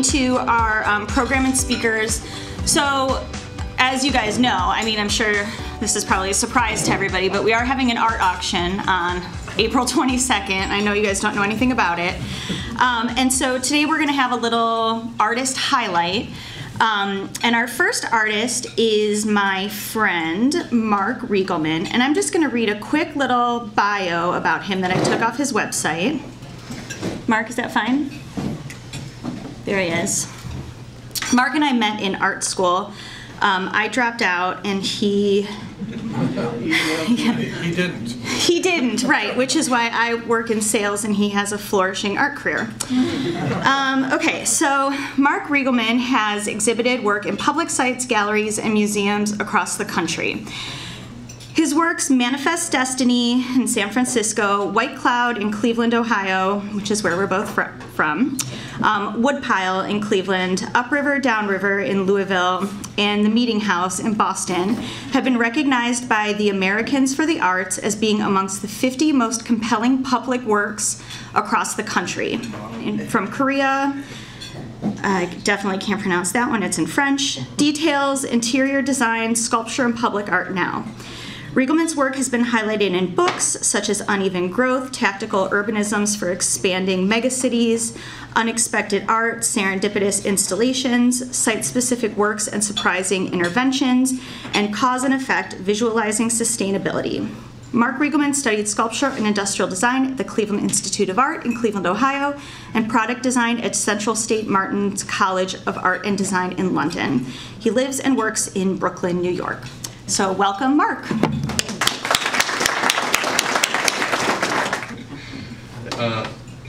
into our program and speakers. So, as you guys know, I mean, I'm sure this is probably a surprise to everybody, but we are having an art auction on April 22nd. I know you guys don't know anything about it. And so today we're gonna have a little artist highlight. And our first artist is my friend, Mark Riegelman. And I'm just gonna read a quick little bio about him that I took off his website. Mark, is that fine? There he is. Mark and I met in art school. I dropped out and he didn't. He didn't, right, which is why I work in sales and he has a flourishing art career. Okay, so Mark Riegelman has exhibited work in public sites, galleries, and museums across the country. His works Manifest Destiny in San Francisco, White Cloud in Cleveland, Ohio, which is where we're both from, Woodpile in Cleveland, Upriver, Downriver in Louisville, and the Meeting House in Boston have been recognized by the Americans for the Arts as being amongst the 50 most compelling public works across the country. From Korea, I definitely can't pronounce that one, it's in French, Details, Interior Design, Sculpture, and Public Art Now. Riegelman's work has been highlighted in books such as Uneven Growth, Tactical Urbanisms for Expanding Megacities, Unexpected Art, Serendipitous Installations, Site-Specific Works and Surprising Interventions, and Cause and Effect, Visualizing Sustainability. Mark Riegelman studied sculpture and industrial design at the Cleveland Institute of Art in Cleveland, Ohio, and product design at Central State Martin's College of Art and Design in London. He lives and works in Brooklyn, New York. So welcome, Mark.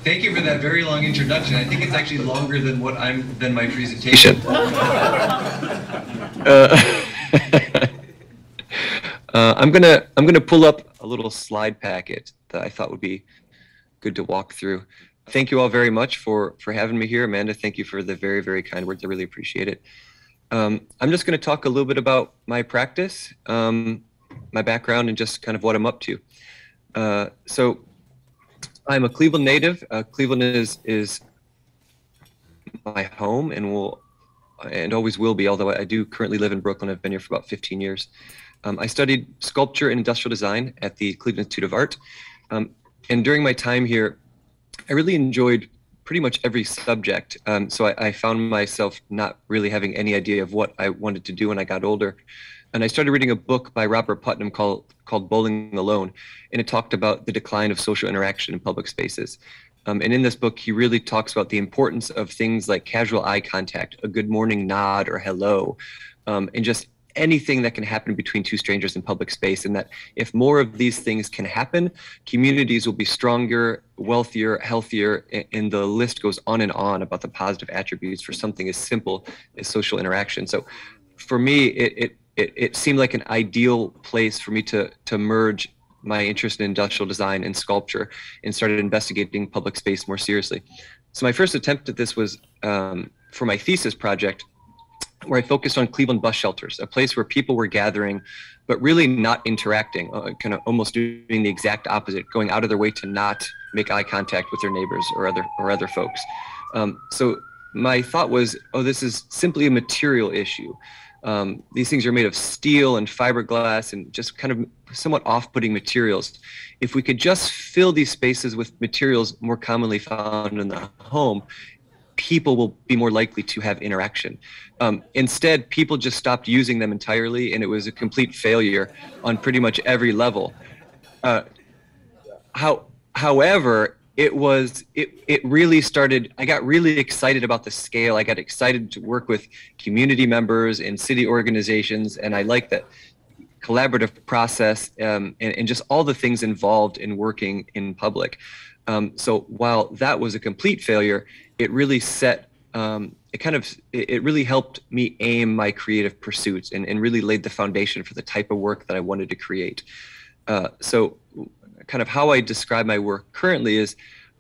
Thank you for that very long introduction. I think it's actually longer than my presentation. I'm gonna pull up a little slide packet that I thought would be good to walk through. Thank you all very much for having me here. Amanda, thank you for the very, very kind words. I really appreciate it. I'm just going to talk a little bit about my practice, my background, and just kind of what I'm up to. So I'm a Cleveland native. Cleveland is my home and always will be, although I do currently live in Brooklyn. I've been here for about 15 years. I studied sculpture and industrial design at the Cleveland Institute of Art. And during my time here, I really enjoyed pretty much every subject. So I found myself not really having any idea of what I wanted to do when I got older. And I started reading a book by Robert Putnam called Bowling Alone. And it talked about the decline of social interaction in public spaces. And in this book, he really talks about the importance of things like casual eye contact, a good morning nod or hello, and just anything that can happen between two strangers in public space, and that if more of these things can happen, communities will be stronger, wealthier, healthier, and the list goes on and on about the positive attributes for something as simple as social interaction. So for me, it seemed like an ideal place for me to merge my interest in industrial design and sculpture and started investigating public space more seriously. So my first attempt at this was for my thesis project, where I focused on Cleveland bus shelters, a place where people were gathering, but really not interacting, kind of almost doing the exact opposite, going out of their way to not make eye contact with their neighbors or other folks. So my thought was, oh, this is simply a material issue. These things are made of steel and fiberglass and just kind of somewhat off-putting materials. If we could just fill these spaces with materials more commonly found in the home, people will be more likely to have interaction. Instead, people just stopped using them entirely, and it was a complete failure on pretty much every level. However, it really started, I got really excited about the scale. I got excited to work with community members and city organizations, and I like that collaborative process and just all the things involved in working in public. So while that was a complete failure, it really set, it really helped me aim my creative pursuits and really laid the foundation for the type of work that I wanted to create. So kind of how I describe my work currently is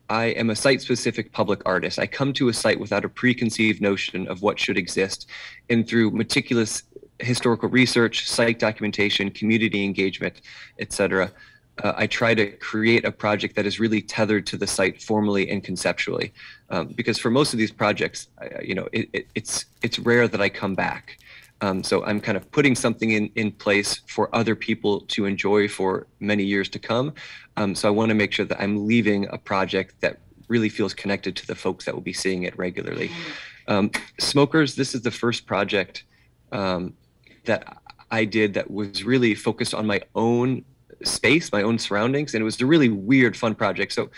I am a site-specific public artist. I come to a site without a preconceived notion of what should exist, and through meticulous historical research, site documentation, community engagement, etc., I try to create a project that is really tethered to the site formally and conceptually, because for most of these projects, it's rare that I come back. So I'm kind of putting something in place for other people to enjoy for many years to come. So I want to make sure that I'm leaving a project that really feels connected to the folks that will be seeing it regularly. Smokers, this is the first project that I did that was really focused on my own space, my own surroundings, and it was a really weird, fun project. So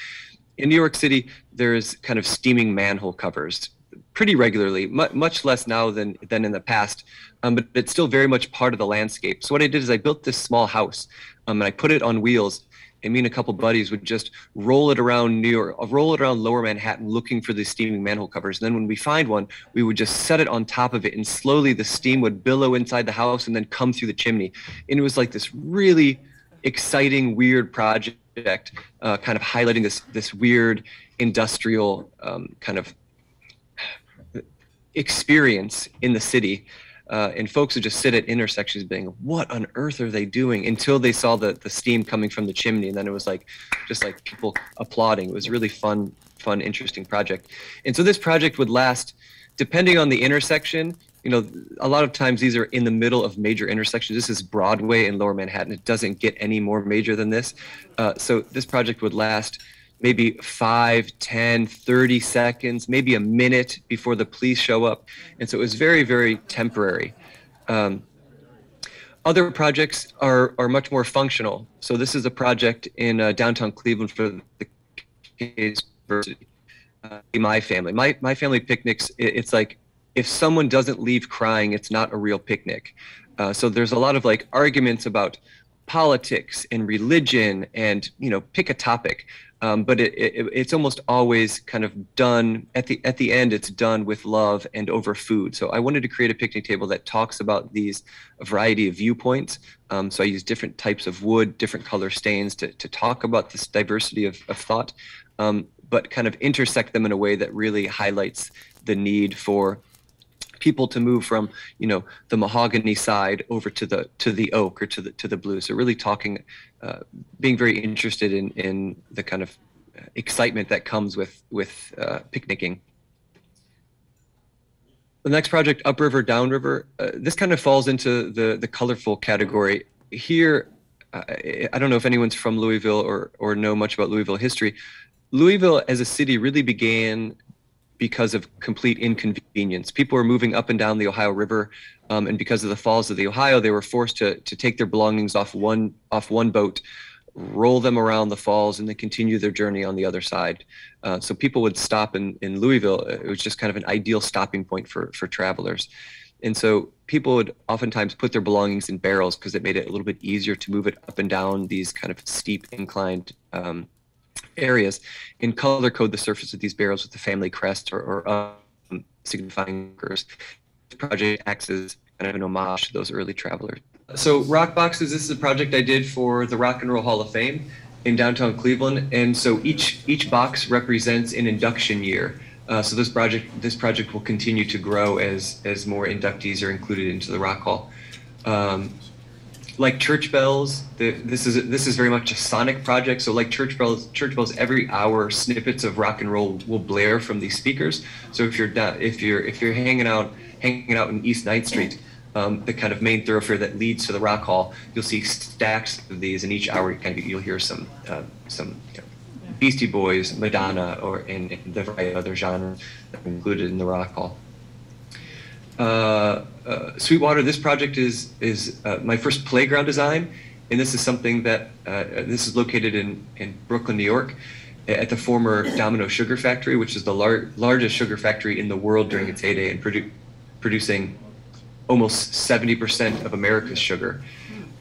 in New York City, there's kind of steaming manhole covers pretty regularly, much less now than in the past, but it's still very much part of the landscape. So what I did is I built this small house, and I put it on wheels, and me and a couple buddies would just roll it around New York, roll it around Lower Manhattan, looking for these steaming manhole covers. And then when we find one, we would just set it on top of it, and slowly the steam would billow inside the house and then come through the chimney. And it was like this really exciting, weird project, kind of highlighting this weird industrial kind of experience in the city. And folks would just sit at intersections being, what on earth are they doing? Until they saw the steam coming from the chimney. And then it was like, just like people applauding. It was a really fun, interesting project. And so this project would last, depending on the intersection, a lot of times these are in the middle of major intersections. This is Broadway in Lower Manhattan. It doesn't get any more major than this. So this project would last maybe 5, 10, 30 seconds, maybe a minute before the police show up. And so it was very, very temporary. Other projects are much more functional. So this is a project in downtown Cleveland for the kids' university. My family. My family picnics, it's like, if someone doesn't leave crying, it's not a real picnic. So there's a lot of like arguments about politics and religion and, pick a topic. But it's almost always kind of done at the end. It's done with love and over food. So I wanted to create a picnic table that talks about a variety of viewpoints. So I use different types of wood, different color stains to talk about this diversity of thought, but kind of intersect them in a way that really highlights the need for people to move from the mahogany side over to the oak or to the blue. So really talking, being very interested in the kind of excitement that comes with picnicking. The next project, Upriver, Downriver, this kind of falls into the colorful category. Here, I don't know if anyone's from Louisville or know much about Louisville history. Louisville as a city really began because of complete inconvenience. People were moving up and down the Ohio River, and because of the falls of the Ohio, they were forced to take their belongings off one boat, roll them around the falls, and then continue their journey on the other side. So people would stop in Louisville. It was just kind of an ideal stopping point for travelers. And so people would oftentimes put their belongings in barrels because it made it a little bit easier to move it up and down these kind of steep inclined areas, and color code the surface of these barrels with the family crest or signifying markers. This project acts as kind of an homage to those early travelers. So rock boxes, this is a project I did for the Rock and Roll Hall of Fame in downtown Cleveland, and so each box represents an induction year. So this project will continue to grow as more inductees are included into the Rock Hall. Like church bells, this is very much a sonic project. So like church bells, every hour snippets of rock and roll will blare from these speakers. So if you're hanging out in East 9th Street, the kind of main thoroughfare that leads to the Rock Hall, you'll see stacks of these, and each hour you'll hear some Beastie Boys, Madonna, or in the variety of other genres that are included in the Rock Hall. Sweetwater, this project is my first playground design, and this is something that this is located in Brooklyn, New York, at the former Domino Sugar Factory, which is the largest sugar factory in the world during its heyday, and producing almost 70% of America's sugar.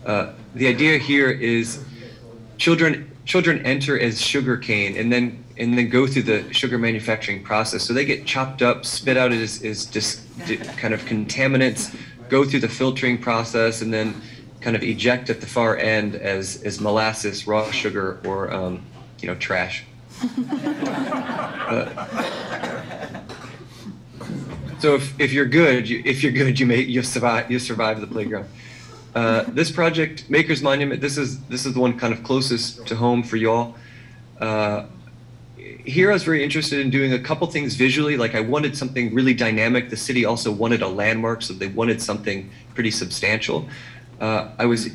The idea here is children enter as sugar cane and then go through the sugar manufacturing process. So they get chopped up, spit out as kind of contaminants, go through the filtering process, and then kind of eject at the far end as molasses, raw sugar, or trash. So if you're good, you survive the playground. This project, Maker's Monument, this is the one kind of closest to home for y'all. Here I was very interested in doing a couple things visually. Like I wanted something really dynamic. The city also wanted a landmark, so they wanted something pretty substantial. I was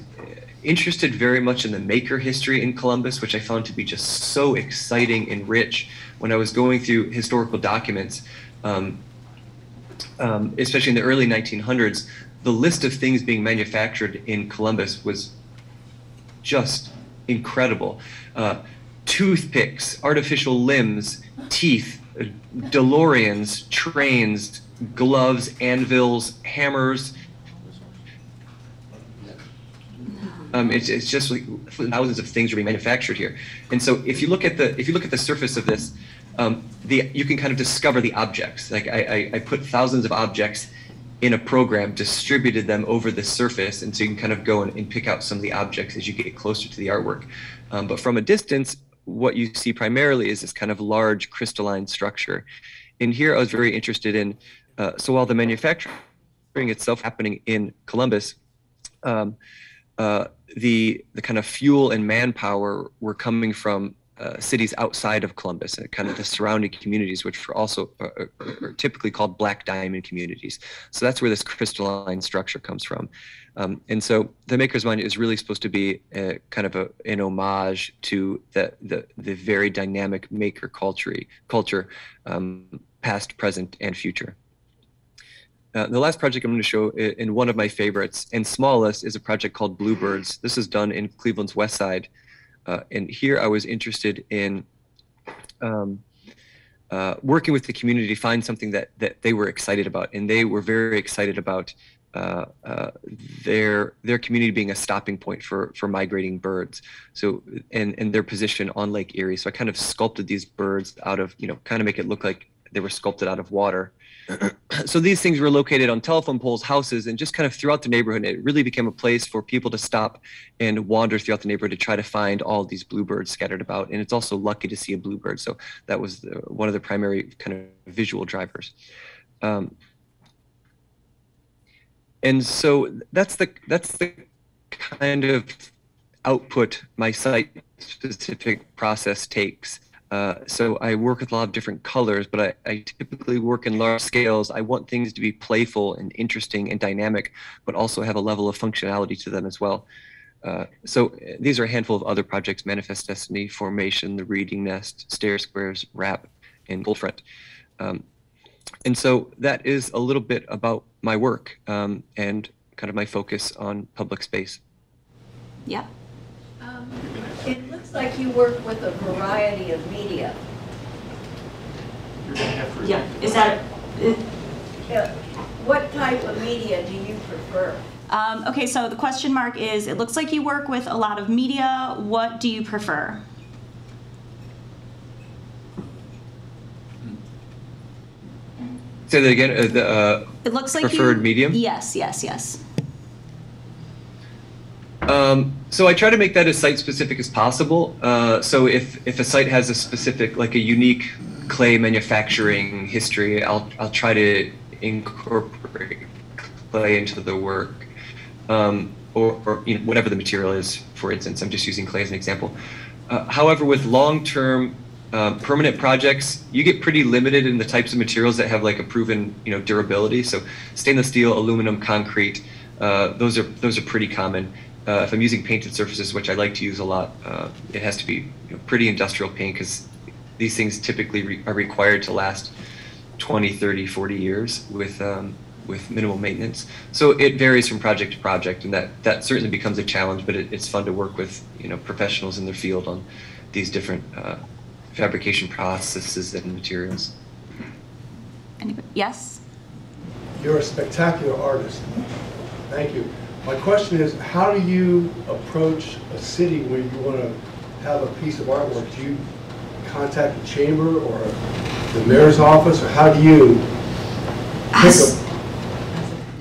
interested very much in the maker history in Columbus, which I found to be just so exciting and rich when I was going through historical documents, especially in the early 1900s. The list of things being manufactured in Columbus was just incredible. Toothpicks, artificial limbs, teeth, DeLoreans, trains, gloves, anvils, hammers. It's just like thousands of things are being manufactured here. And so if you look at the surface of this, you can kind of discover the objects. Like I put thousands of objects in a program, distributed them over the surface, and so you can kind of go and pick out some of the objects as you get closer to the artwork. But from a distance, what you see primarily is this kind of large crystalline structure. In here, I was very interested in, so while the manufacturing itself happening in Columbus, the kind of fuel and manpower were coming from cities outside of Columbus and kind of the surrounding communities, which are also are typically called black diamond communities. So that's where this crystalline structure comes from. And so the Maker's Monument is really supposed to be kind of an homage to the very dynamic maker culture, past, present, and future. The last project I'm going to show, in one of my favorites and smallest, is a project called Bluebirds. This is done in Cleveland's West Side. And here I was interested in working with the community to find something that they were excited about. And they were very excited about their community being a stopping point for migrating birds. So, and their position on Lake Erie. So I kind of sculpted these birds out of, kind of make it look like they were sculpted out of water. So these things were located on telephone poles, houses, and just kind of throughout the neighborhood. It really became a place for people to stop and wander throughout the neighborhood to try to find all these bluebirds scattered about. And it's also lucky to see a bluebird. So that was one of the primary kind of visual drivers. And so that's the kind of output my site-specific process takes. So I work with a lot of different colors, but I typically work in large scales. I want things to be playful and interesting and dynamic, but also have a level of functionality to them as well. So these are a handful of other projects: Manifest Destiny, Formation, The Reading Nest, Stair Squares, Wrap, and Full Front. And so that is a little bit about my work and kind of my focus on public space. Yeah. It looks like you work with a variety of media. Yeah. Is that? What type of media do you prefer? Okay, so the question mark is, it looks like you work with a lot of media. What do you prefer? Say that again. It looks like preferred medium? Yes. So I try to make that as site-specific as possible. So if a site has a specific, like a unique clay manufacturing history, I'll try to incorporate clay into the work, or whatever the material is. For instance, I'm just using clay as an example. However, with long-term permanent projects, you get pretty limited in the types of materials that have like a proven durability. So stainless steel, aluminum, concrete, those are pretty common. If I'm using painted surfaces, which I like to use a lot, it has to be pretty industrial paint, because these things typically are required to last 20, 30, 40 years with minimal maintenance. So it varies from project to project, and that certainly becomes a challenge, but it's fun to work with professionals in their field on these different fabrication processes and materials. Anybody? Yes? You're a spectacular artist. Thank you. My question is, how do you approach a city where you want to have a piece of artwork? Do you contact the chamber or the mayor's office, or how do you pick a...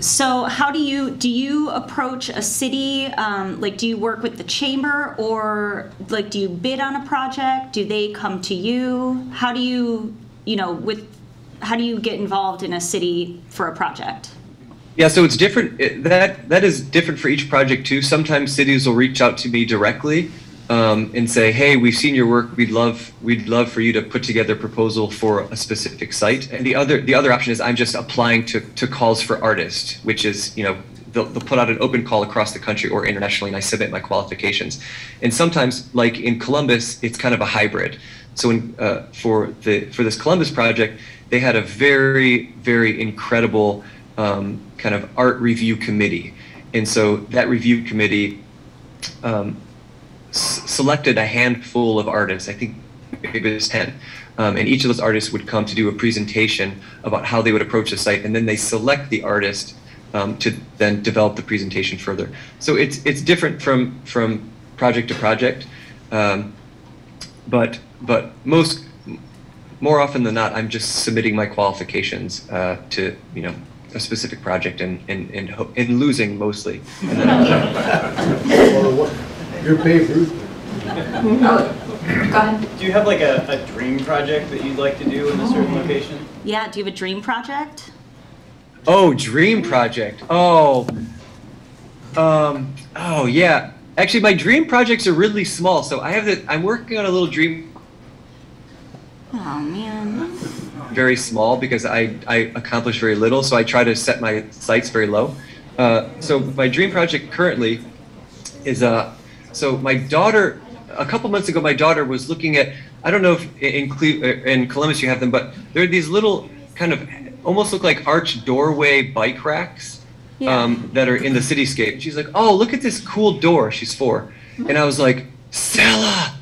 So how do you approach a city? Like, do you work with the chamber, or like, do you bid on a project? Do they come to you? How do you, how do you get involved in a city for a project? Yeah, so it's different. That is different for each project too. Sometimes cities will reach out to me directly and say, "Hey, we've seen your work. We'd love for you to put together a proposal for a specific site." And the other option is I'm just applying to calls for artists, which is, you know, they'll put out an open call across the country or internationally, and I submit my qualifications. And sometimes, like in Columbus, it's kind of a hybrid. So for this Columbus project, they had a very, very incredible kind of art review committee. And so that review committee selected a handful of artists, I think maybe it was 10. And each of those artists would come to do a presentation about how they would approach the site, and then they select the artist to then develop the presentation further. So it's different from project to project, but more often than not, I'm just submitting my qualifications to, you know, a specific project and losing mostly. And then You're Babe Ruth. Go ahead. Do you have like a dream project that you'd like to do in a certain location? Yeah, do you have a dream project? Oh, dream project. Oh, yeah. Actually, my dream projects are really small. So I'm working on a little dream. Oh man. Very small because I accomplish very little. So I try to set my sights very low. So my dream project currently is so my daughter, a couple months ago, my daughter was looking at, I don't know if in Columbus you have them, but there are these little kind of almost look like arched doorway bike racks that are in the cityscape. She's like, "Oh, look at this cool door." She's 4. And I was like, "Stella,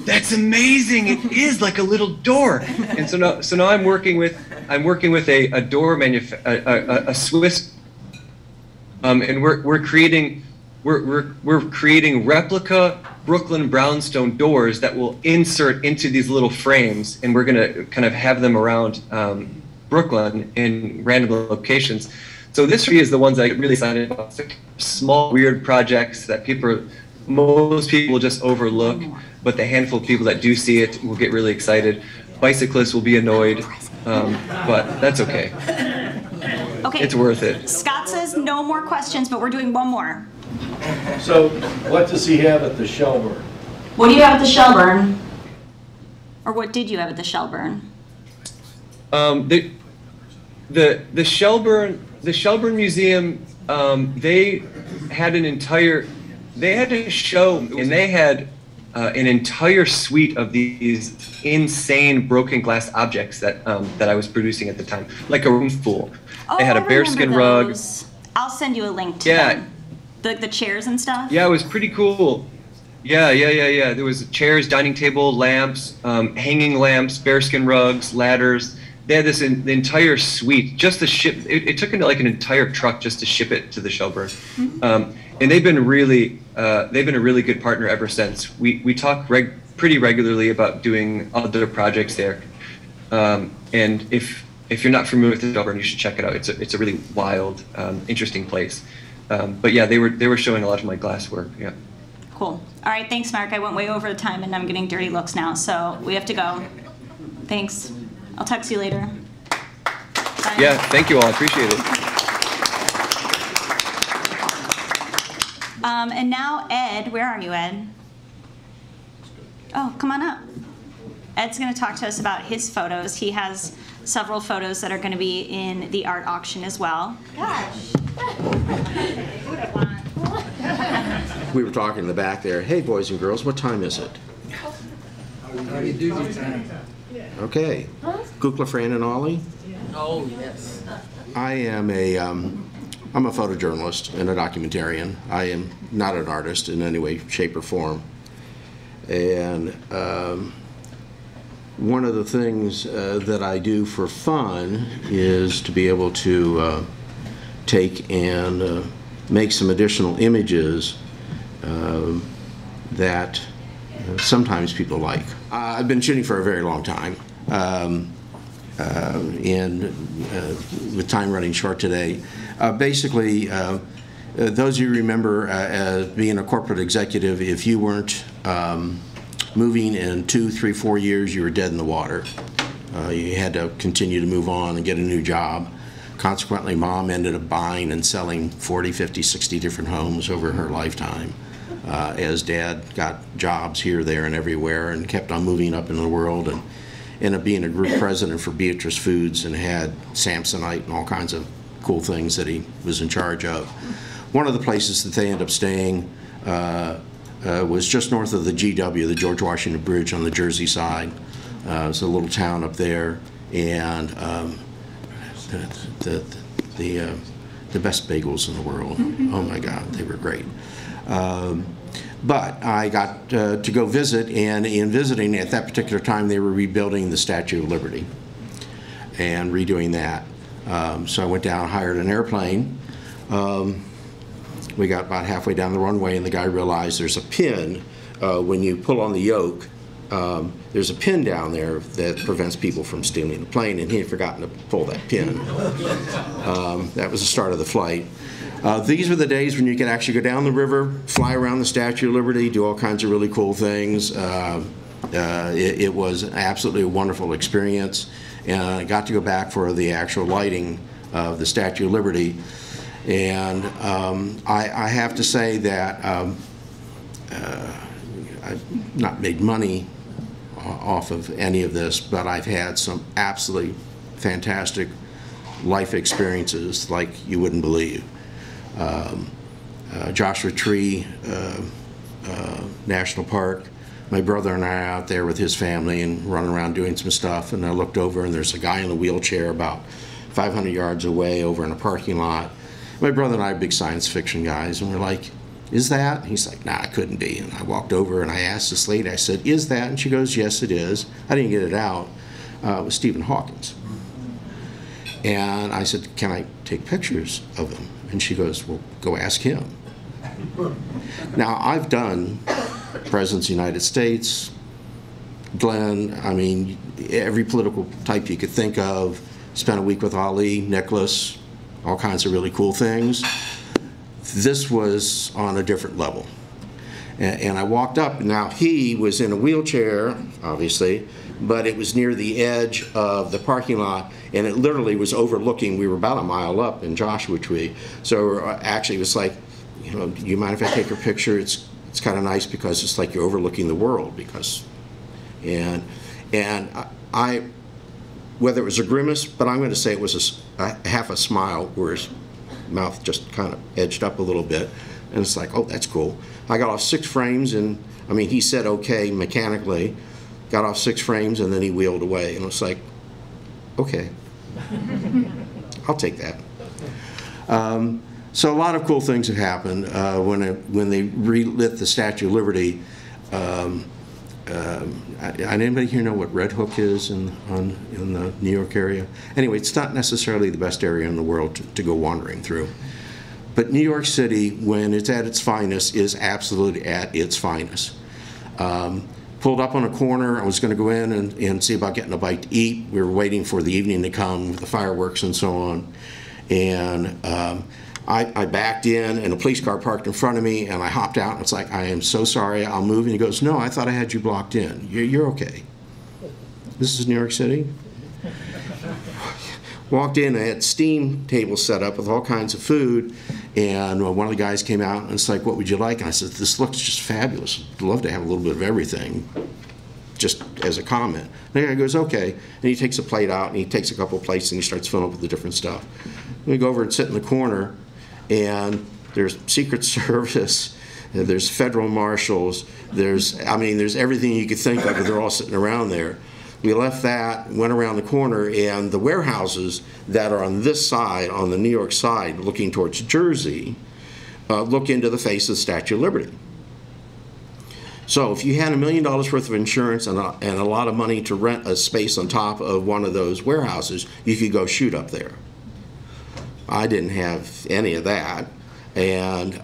that's amazing. It is like a little door." And so now I'm working with a door a Swiss and we're creating replica Brooklyn brownstone doors that will insert into these little frames, and we're going to kind of have them around Brooklyn in random locations. So this tree is the ones I get really excited about. Small, weird projects that most people will just overlook, but the handful of people that do see it will get really excited. Bicyclists will be annoyed, but that's okay. Okay. It's worth it. Scott says no more questions, but we're doing one more. So, what does he have at the Shelburne? What do you have at the Shelburne? Or what did you have at the Shelburne? The Shelburne Museum, they had a show, and they had an entire suite of these insane broken glass objects that I was producing at the time, like a room full. They had a bearskin rug. I'll send you a link to them. The chairs and stuff? Yeah, it was pretty cool. Yeah. There was chairs, dining table, lamps, hanging lamps, bearskin rugs, ladders. They had the entire suite just to ship. It took like an entire truck just to ship it to the Shelburne. And they've been a really good partner ever since. We talk pretty regularly about doing other projects there. And if you're not familiar with the Shelburne, you should check it out. It's a really wild, interesting place. But yeah, they were showing a lot of my glass work. Yeah. Cool. All right, thanks, Mark. I went way over the time, and I'm getting dirty looks now, so we have to go. Thanks. I'll text you later. Bye. Yeah, thank you all. I appreciate it. And now Ed, where are you, Ed? Oh, come on up. Ed's going to talk to us about his photos. He has several photos that are going to be in the art auction as well. Gosh. We were talking in the back there. Hey, boys and girls, what time is it? Okay. Kukla, Fran, and Ollie? Oh, yes. I am I'm a photojournalist and a documentarian. I am not an artist in any way, shape, or form. And one of the things that I do for fun is to be able to take and make some additional images that sometimes people like. I've been shooting for a very long time, and with time running short today, basically, those of you remember as being a corporate executive, if you weren't moving in 2, 3, 4 years, you were dead in the water. You had to continue to move on and get a new job. Consequently, Mom ended up buying and selling 40, 50, 60 different homes over her lifetime, as Dad got jobs here, there, and everywhere, and kept on moving up into the world, and ended up being a group president for Beatrice Foods, and had Samsonite and all kinds of cool things that he was in charge of. One of the places that they ended up staying was just north of the GW, the George Washington Bridge, on the Jersey side. It's a little town up there, and the best bagels in the world. Oh my God, they were great. But I got to go visit, and in visiting at that particular time, they were rebuilding the Statue of Liberty and redoing that. So I went down, hired an airplane. We got about halfway down the runway, and the guy realized there's a pin when you pull on the yoke. There's a pin down there that prevents people from stealing the plane, and he had forgotten to pull that pin. That was the start of the flight. These were the days when you could actually go down the river, fly around the Statue of Liberty, do all kinds of really cool things. It was absolutely a wonderful experience, and I got to go back for the actual lighting of the Statue of Liberty. And I have to say that I've not made money off of any of this, but I've had some absolutely fantastic life experiences like you wouldn't believe. Joshua Tree National Park, my brother and I are out there with his family and running around doing some stuff, and I looked over and there's a guy in a wheelchair about 500 yards away over in a parking lot. My brother and I are big science fiction guys, and we're like, is that? He's like, nah, it couldn't be. And I walked over and I asked this lady, I said, is that? And she goes, yes, it is. I didn't get it out. It was Stephen Hawking's. And I said, can I take pictures of him? And she goes, well, go ask him. Now, I've done Presidents of the United States, Glenn, I mean, every political type you could think of, spent a week with Ali, Nicholas, all kinds of really cool things. This was on a different level. And I walked up, now he was in a wheelchair, obviously, but it was near the edge of the parking lot, and it literally was overlooking, we were about a mile up in Joshua Tree, so actually it was like, you know, do you mind if I take your picture? It's kind of nice because it's like you're overlooking the world, because, and I, whether it was a grimace, but I'm going to say it was a half a smile where his mouth just kind of edged up a little bit, and it's like, oh, that's cool. I got off 6 frames, and I mean, he said okay mechanically, got off 6 frames, and then he wheeled away, and it was like, okay, I'll take that. So a lot of cool things have happened when they relit the Statue of Liberty. Anybody here know what Red Hook is in the New York area? Anyway, it's not necessarily the best area in the world to go wandering through. But New York City, when it's at its finest, is absolutely at its finest. Pulled up on a corner, I was going to go in and see about getting a bite to eat. We were waiting for the evening to come with the fireworks and so on. And I backed in, and a police car parked in front of me, and I hopped out, and it's like, I am so sorry, I'll move. And he goes, no, I thought I had you blocked in. You're okay. This is New York City? Walked in, I had steam tables set up with all kinds of food, and one of the guys came out, and it's like, what would you like? And I said, this looks just fabulous. I'd love to have a little bit of everything, just as a comment. And the guy goes, okay. And he takes a plate out, and he takes a couple plates, and he starts filling up with the different stuff. And we go over and sit in the corner, and there's Secret Service, there's federal marshals, there's everything you could think of, and they're all sitting around there. We left that, went around the corner, and the warehouses that are on this side, on the New York side, looking towards Jersey, look into the face of the Statue of Liberty. So if you had $1 million worth of insurance and a lot of money to rent a space on top of one of those warehouses, you could go shoot up there. I didn't have any of that, and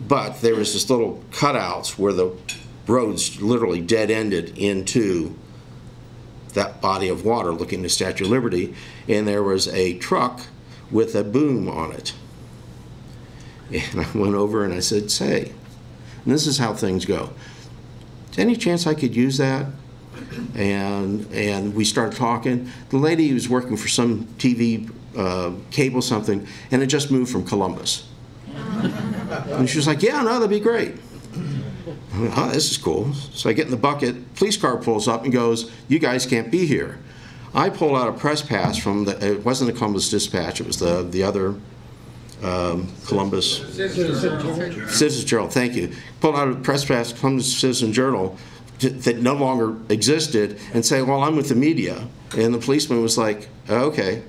but there was this little cutouts where the roads literally dead-ended into that body of water looking at the Statue of Liberty, and there was a truck with a boom on it. And I went over and I said, say, and this is how things go. Any chance I could use that? and we started talking. The lady was working for some TV cable something, and it just moved from Columbus. And she was like, yeah, no, that'd be great. I went, oh, this is cool. So I get in the bucket, police car pulls up and goes, you guys can't be here. I pulled out a press pass from it wasn't the Columbus Dispatch, it was the other Columbus Citizen Journal, thank you. Pulled out a press pass, Columbus Citizen Journal, that no longer existed, and say, well, I'm with the media. And the policeman was like, oh, okay.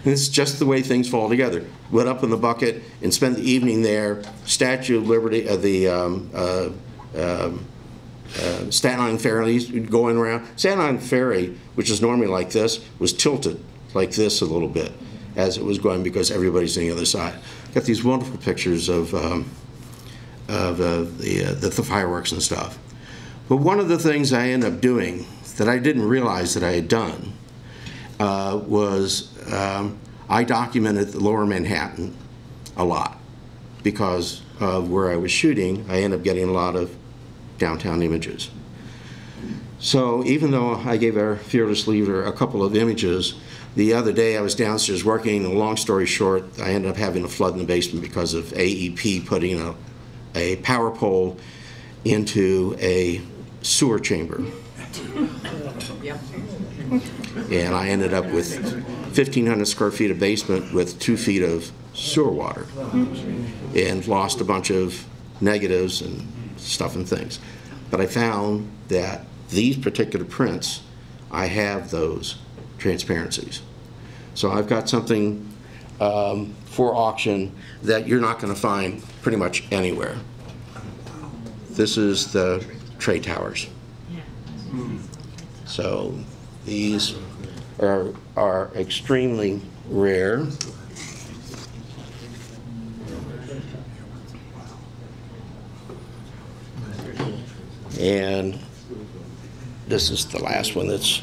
It's just the way things fall together. Went up in the bucket and spent the evening there. Statue of Liberty, Staten Island Ferry going around. Staten Island Ferry, which is normally like this, was tilted like this a little bit as it was going because everybody's on the other side. Got these wonderful pictures of the fireworks and stuff. But one of the things I ended up doing that I didn't realize that I had done was I documented the Lower Manhattan a lot because of where I was shooting. I ended up getting a lot of downtown images. So even though I gave our fearless leader a couple of images, the other day I was downstairs working, and long story short, I ended up having a flood in the basement because of AEP putting a power pole into a sewer chamber. And I ended up with 1,500 square feet of basement with 2 feet of sewer water and lost a bunch of negatives and stuff and things. But I found that these particular prints, I have those transparencies. So I've got something for auction that you're not going to find pretty much anywhere. This is the trade towers. So these are extremely rare. And this is the last one that's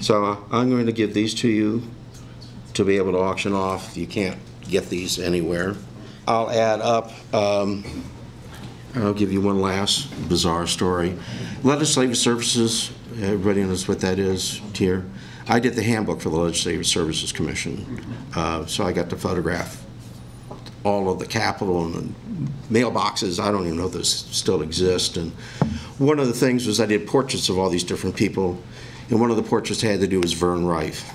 so I'm going to give these to you to be able to auction off. You can't get these anywhere. I'll add up, I'll give you one last bizarre story. Legislative Services, everybody knows what that is here. I did the handbook for the Legislative Services Commission, so I got to photograph all of the Capitol and the mailboxes. I don't even know if those still exist. And one of the things was I did portraits of all these different people, and one of the portraits I had to do was Vern Rife.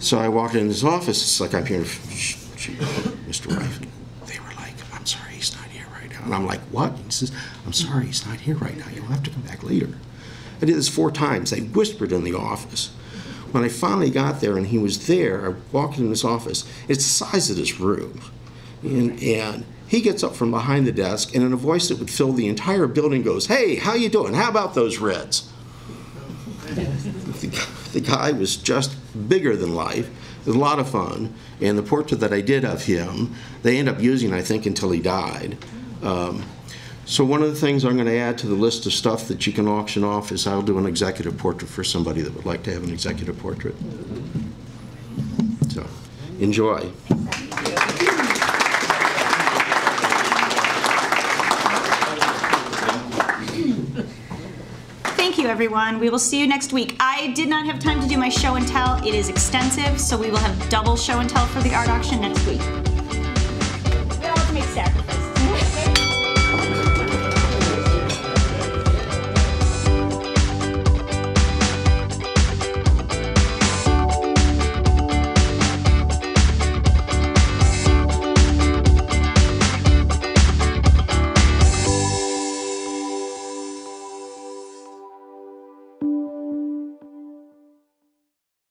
So I walked in his office, it's like, I'm here, Mr. Rife. They were like, I'm sorry, he's not here right now. And I'm like, what? He says, I'm sorry, he's not here right now. You'll have to come back later. I did this 4 times. They whispered in the office. When I finally got there and he was there, I walked in his office. It's the size of this room. And he gets up from behind the desk, and in a voice that would fill the entire building goes, hey, how you doing? How about those Reds? The guy was just bigger than life. It was a lot of fun. And the portrait that I did of him, they ended up using, I think, until he died. So one of the things I'm going to add to the list of stuff that you can auction off is I'll do an executive portrait for somebody that would like to have an executive portrait. So, enjoy. Thank you, everyone. We will see you next week. I did not have time to do my show and tell. It is extensive, so we will have double show and tell for the art auction next week. We all have to make sacrifices.